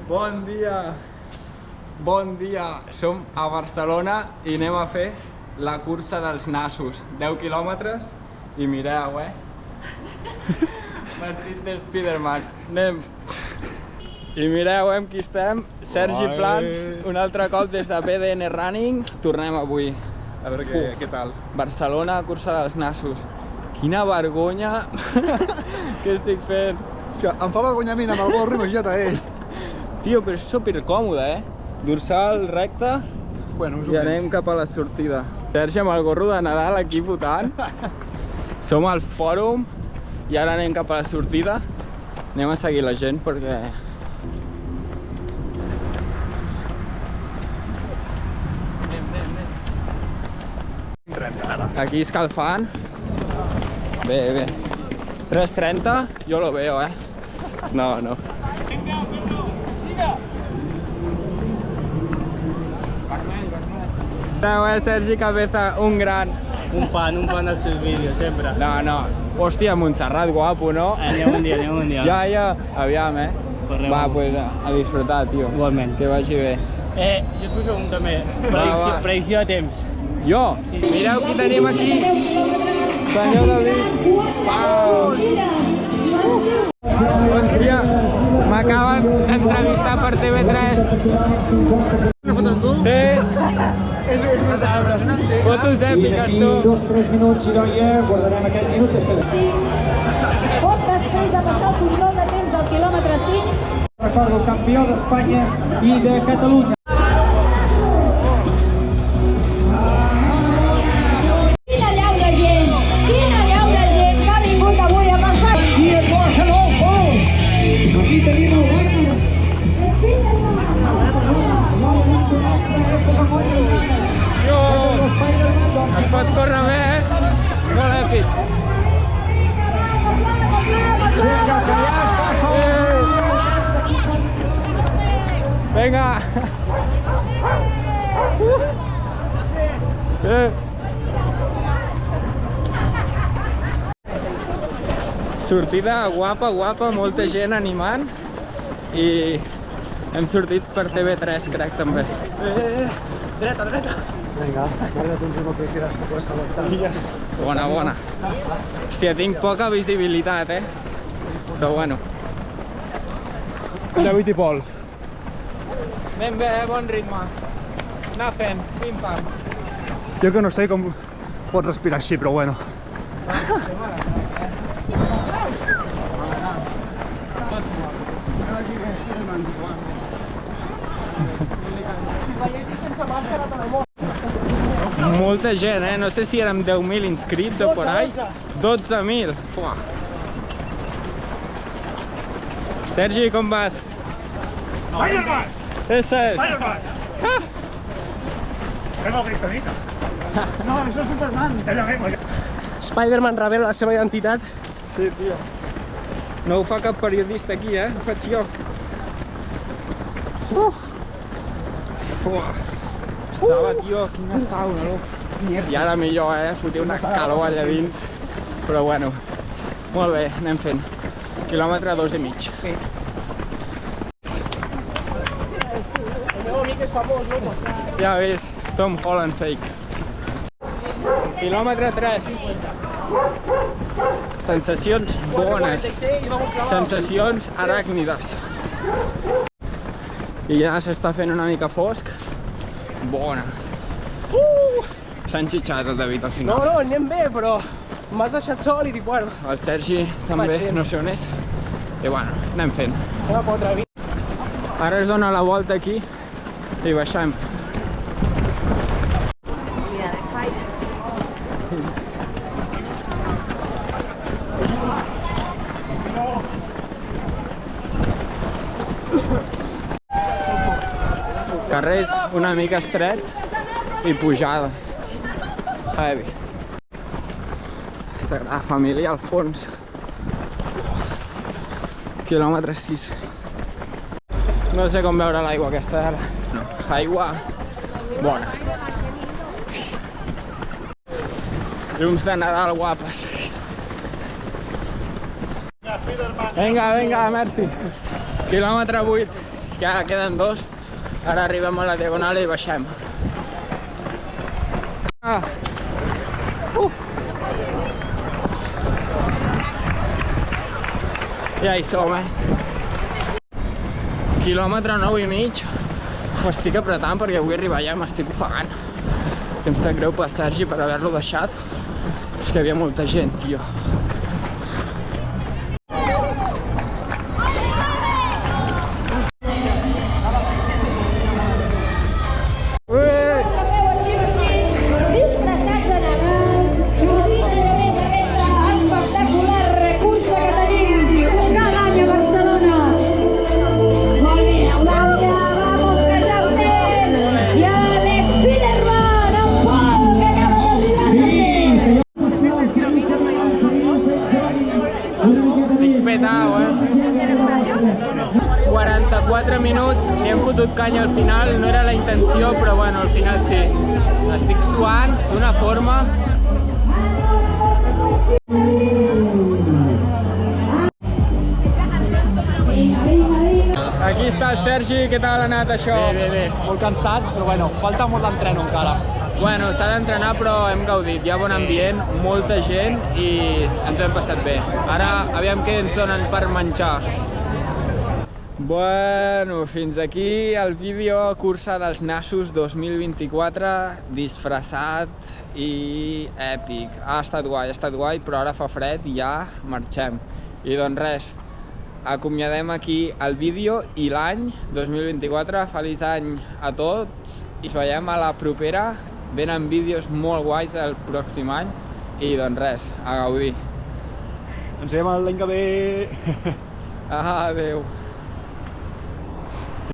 Bon dia! Bon dia! Som a Barcelona i anem a fer la cursa dels nassos. 10 quilòmetres i mireu, Vestit de Spiderman. Anem! I mireu amb qui estem, Sergi Plans, un altre cop des de BDN Running. Tornem avui. A veure què tal. Barcelona, cursa dels nassos. Quina vergonya que estic fent. Em fa vergonya a mi amb el gorro, imagina't a ell. Tio, però és supercòmode, Dorsal recte i anem cap a la sortida. Sergi amb el gorro de Nadal aquí votant. Som al fòrum i ara anem cap a la sortida. Anem a seguir la gent perquè... Aquí escalfant. Bé. 3:30, yo lo veo, No. Sergi Cabeza, un gran. Un fan dels seus vídeos, sempre. No. Hòstia, Montserrat, guapo, no? Anem un dia. Ja, aviam, Va, pues a disfrutar, tio. Igualment. Que vagi bé. Jo et poso un també. Predicció de temps. Jo? Sí. Mireu qui tenim aquí. Senyor David. Hòstia, m'acaben d'entrevistar per TV3. Sí. Fotos èpiques, tu. 2-3 minuts, Giroia, guardarem aquell minut de silenci. Poc després de passar el control de temps del quilòmetre 5. Recordo, campió d'Espanya i de Catalunya. Quina llau de gent que ha vingut avui a passar. I el Barcelona, aquí tenim el Wagner. Es pot córrer bé, Molt èpic. Vinga. Sortida guapa, molta gent animant i hem sortit per TV3, crec, també. Dreta. Vinga, guarda't un ritme que quedes que puedes aguantar. Bona. Hòstia, tinc poca visibilitat, Però bueno. David i Pol. Ben bé, bon ritme. Anar fent, pim-pam. Jo que no sé com pots respirar així, però bueno. Molta gent, No sé si érem 10.000 inscrits o por ahí. 12.000. Sergi, com vas? Spiderman! Esa és. Spiderman! Tengo kriptonita. No, això és Superman. És lo mismo. Spiderman revela la seva identitat. Sí, tio. No ho fa cap periodista aquí, Ho faig jo. Estava, tio, quina sauna, I ara millor, fotia una calor allà dins. Però bueno, molt bé, anem fent. Quilòmetre 2,5. Sí. El meu amic és famós, no? Ja ves, Tom Holland fake. Quilòmetre 3. Sensacions bones. Sensacions aràcnides. I ja s'està fent una mica fosc. Bona. S'ha enxitxat el David al final. No, anem bé, però m'has deixat sol i dic, bueno. El Sergi també, no sé on és. I bueno, anem fent. Anem a fotre vi. Ara es dona la volta aquí i baixem. Carrers una mica estrets i pujada. Heavy. Sagrada Família al fons. Quilòmetre 6. No sé com veure l'aigua aquesta ara. No. Aigua bona. Llums de Nadal guapes. Vinga, merci. Quilòmetre 8. Ja queden 2. Ara arribem a la Diagonal i baixem. Ja hi som, Quilòmetre 9,5. Estic apretant perquè vull arribar allà i m'estic ofegant. Em sap greu per Sergi per haver-lo deixat. És que hi havia molta gent, tio. Estic petau, 44 minuts, li hem fotut canya al final, no era la intenció, però bueno, al final sí. Estic suant d'una forma. Aquí està el Sergi, què tal ha anat això? Sí, bé. Molt cansat, però bueno, falta molt d'entreno encara. Bueno, s'ha d'entrenar però hem gaudit, hi ha bon ambient, molta gent i ens ho hem passat bé. Ara aviam què ens donen per menjar. Bueno, fins aquí el vídeo cursa dels Nassos 2024, disfressat i èpic. Ha estat guai, però ara fa fred i ja marxem. I doncs res, acomiadem aquí el vídeo i l'any 2024. Feliç any a tots i ens veiem a la propera. Venen vídeos molt guais del pròxim any i doncs res, a gaudir. Ens veiem l'any que ve. Adéu.